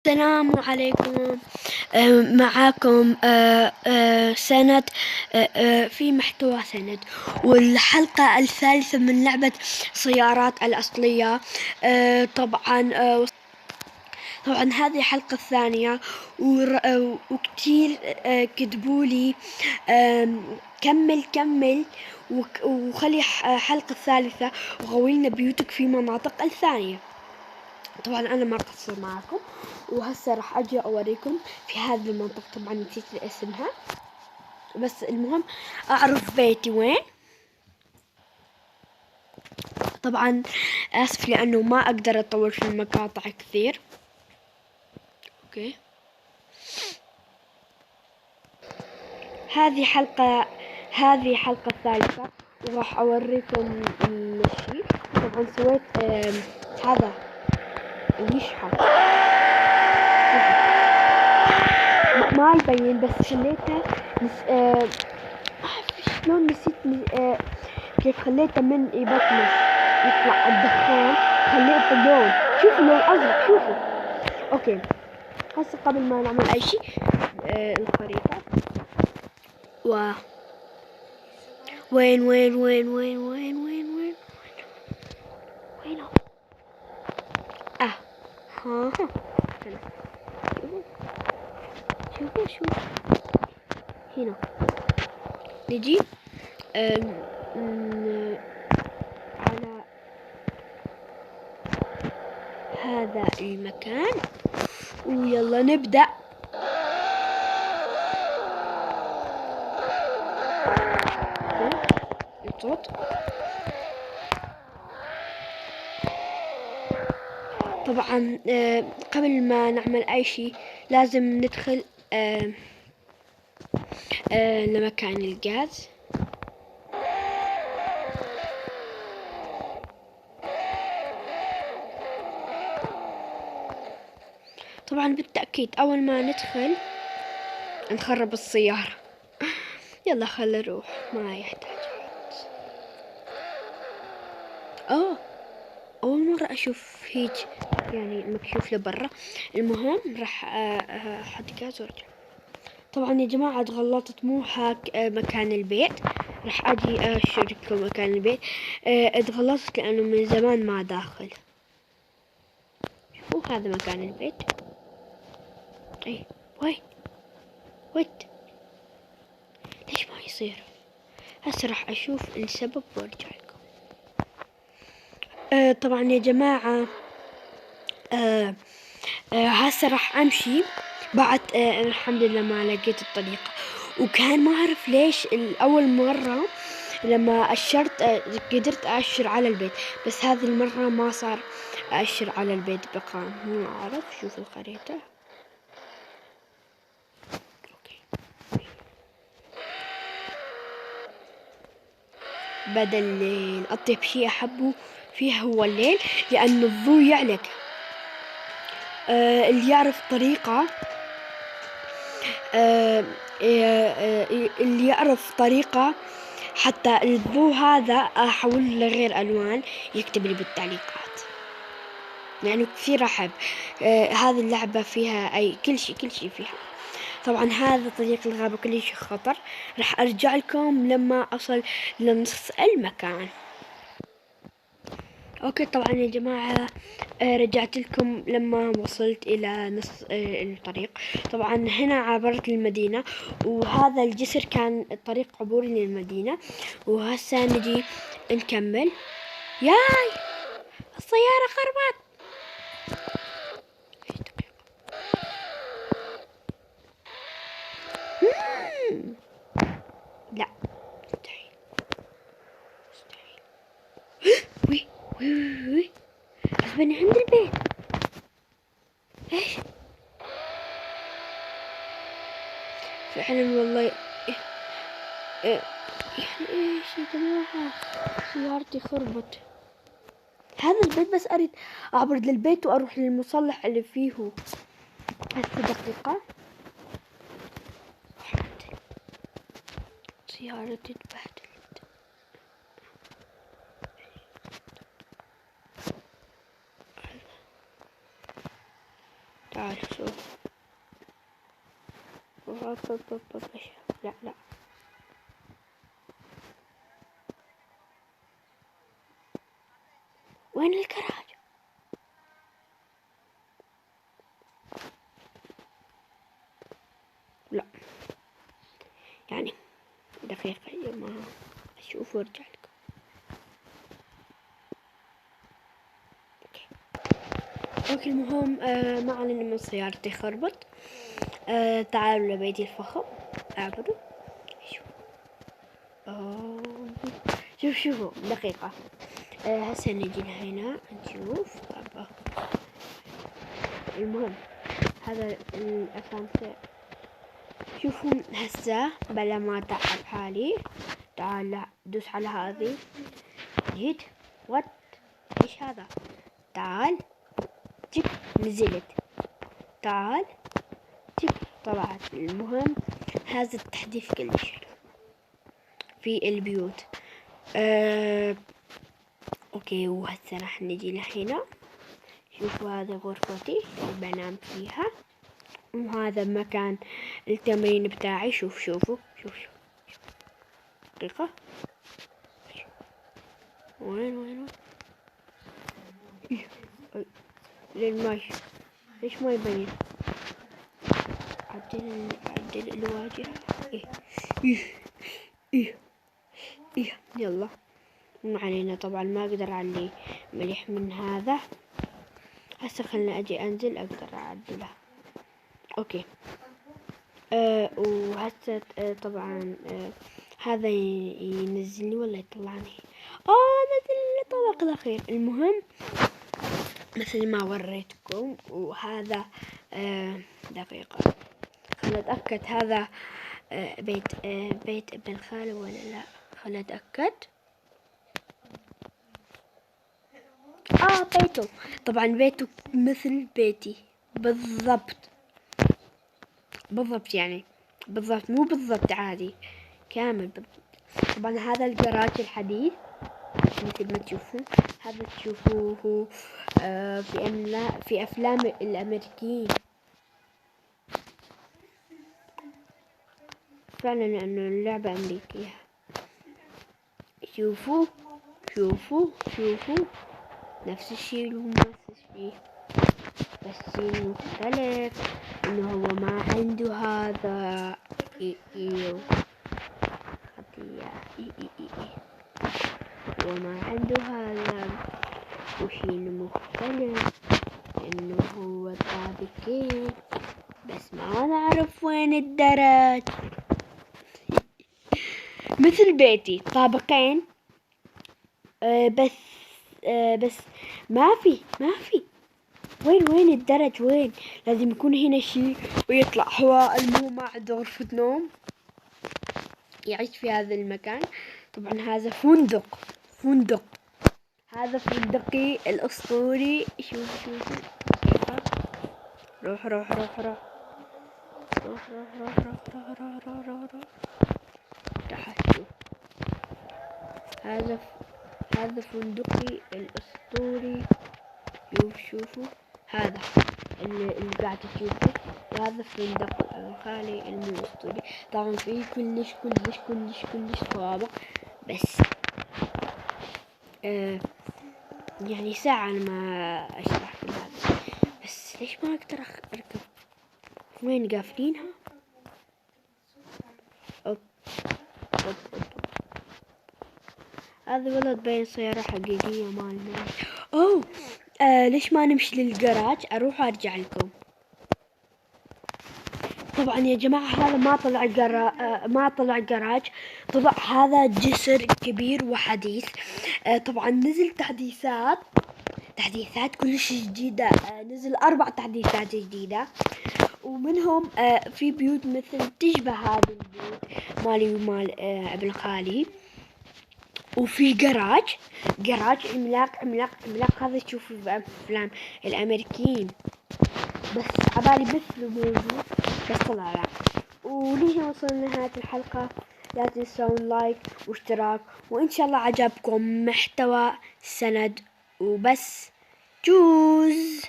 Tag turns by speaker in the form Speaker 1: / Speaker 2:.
Speaker 1: السلام عليكم. معاكم سند في محتوى سند، والحلقة الثالثة من لعبة سيارات الأصلية. طبعا هذه الحلقة الثانية، وكتير كتبولي كمل وخلي حلقة الثالثة وغوينا بيوتك في مناطق الثانية. طبعا انا ما قصر معكم، وهسه راح اجي اوريكم في هذه المنطقة. طبعا نسيت اسمها، بس المهم اعرف بيتي وين. طبعا اسف لانه ما اقدر اطول في المقاطع كثير. اوكي، هذه حلقة ثالثة، وراح اوريكم الشيء. طبعا سويت هذا يشحن، ما يبين بس خليته شلون نسيت كيف خليته من يبطل يطلع الدخان، خليته لون، شوفوا لون ازرق، شوفوا. اوكي، هسه قبل ما نعمل اي شيء الخريطة وين ها شوفوا هنا. نجي على هذا المكان، ويلا نبدأ. الصوت. طبعا قبل ما نعمل اي شيء لازم ندخل لمكان الغاز. طبعا بالتأكيد اول ما ندخل نخرب السيارة. يلا خلي نروح، ما يحتاج. اول مرة اشوف هيج، يعني مكشوف لبرا. المهم راح احط غاز وارجع. طبعا يا جماعة اتغلطت، مو هاك مكان البيت. راح اجي اشرككم مكان البيت. اتغلطت لانه من زمان ما داخل. شوفوا هذا مكان البيت. اي ويت ليش ما يصير؟ هسه راح اشوف السبب وارجع لكم. طبعا يا جماعة هسه راح امشي بعد. الحمد لله ما لقيت الطريقة، وكان ما اعرف ليش اول مرة لما اشرت قدرت اشر على البيت، بس هذه المرة ما صار اشر على البيت بقى. ما اعرف، شوف الخريطة. اوكي، بدل الليل. اطيب شيء احبه فيها هو الليل، لانه الضوء يعلق. اللي يعرف طريقة اللي يعرف طريقة حتى الضوء هذا احول لغير الوان يكتب لي بالتعليقات، يعني كثير احب. هذه اللعبة فيها اي كل شيء فيها. طبعا هذا طريق الغابة كل شيء خطر. راح ارجع لكم لما اصل لنص المكان. اوكي طبعا يا جماعة رجعت لكم لما وصلت الى نص الطريق. طبعا هنا عبرت المدينة، وهذا الجسر كان الطريق عبوري للمدينة. وهسا نجي نكمل. ياي السيارة خربت. لا مستحيل. وي أخبرني عند البيت. ايش فعلا والله. يعني ايش يا جماعة، سيارتي خربت. هذا البيت بس اريد اعبر للبيت واروح للمصلح اللي فيه. هسه دقيقة، سيارتي اتبهدلت. تعال شوف. لا لا، وين الكراج؟ لا يعني دقيقة يا ما اشوف وارجع لكم. اوكي المهم ما علينا من سيارتي خربط. تعالوا لبيتي الفخم اعبدوا. شوف شوفوا دقيقة. هسه نجي هنا نشوف. طب المهم هذا الاسانسير. شوفوا هسه بلا ما تعب حالي، تعال دوس على هذه. جيت وات ايش هذا؟ تعال تك نزلت، تعال تك طلعت. المهم هذا التحديث كلش حلو في البيوت. اوكي وهسه راح نجي لهنا. شوفوا هذا غرفتي اللي بنام فيها، وهذا مكان التمرين بتاعي. شوفوا دقيقة. وين للماي ليش ما يبين؟ عدل الواجهة. إيه يلا ما علينا. طبعا ما اقدر اعلي مليح من هذا. هسه خلنا اجي انزل اقدر اعدله. اوكي وهسه طبعا هذا ينزلني ولا يطلعني؟ نزل الطبق الاخير. المهم مثل ما وريتكم. وهذا دقيقة خلنا اتأكد هذا بيت ابن خالي ولا لا. خلنا اتأكد. بيته. طبعا بيته مثل بيتي بالضبط يعني بالضبط، مو بالضبط عادي، كامل بالضبط. طبعا هذا الجراج الحديث مثل ما تشوفون. هذا تشوفوه في افلام الامريكيين فعلا لانه اللعبة امريكية. شوفوا نفس الشيء بس مختلف انه هو ما عنده هذا هو ما عنده هذا. وشي مختلف انه هو طابقين بس ما نعرف وين الدرج. مثل بيتي طابقين بس ما في وين الدرج؟ وين لازم يكون هنا شيء ويطلع هواء. المهم ما عنده غرفة نوم يعيش في هذا المكان. طبعا هذا فندق هذا فندقي الاسطوري. شوف روح راح تشوف. هذا فندقي الاسطوري. شوفوا هذا اللي قاعد تشوفه. وهذا فندق الخالي الاسطوري. طبعا فيه كلش طوابق. بس يعني ساعة أنا ما أشرح في هذا. بس ليش ما أقدر أركب؟ وين قافلينها؟ أوب. هذا ولد بين سيارة حقيقية مالنا. ليش ما نمشي للجراج؟ أروح وأرجع لكم. طبعا يا جماعة هذا ما طلع جراج، طلع هذا جسر كبير وحديث. طبعا نزل تحديثات كلش جديدة. نزل 4 تحديثات جديدة، ومنهم في بيوت مثل تشبه هذه البيوت مالي ومال ابن خالي. وفي جراج عملاق. هذا تشوفه بأفلام الأمريكيين بس عبالي مثله موجود بس طلع لا. ولهنا وصلنا لنهاية الحلقة. لا تنسون لايك واشتراك، وإن شاء الله عجبكم محتوى سند وبس. جوز.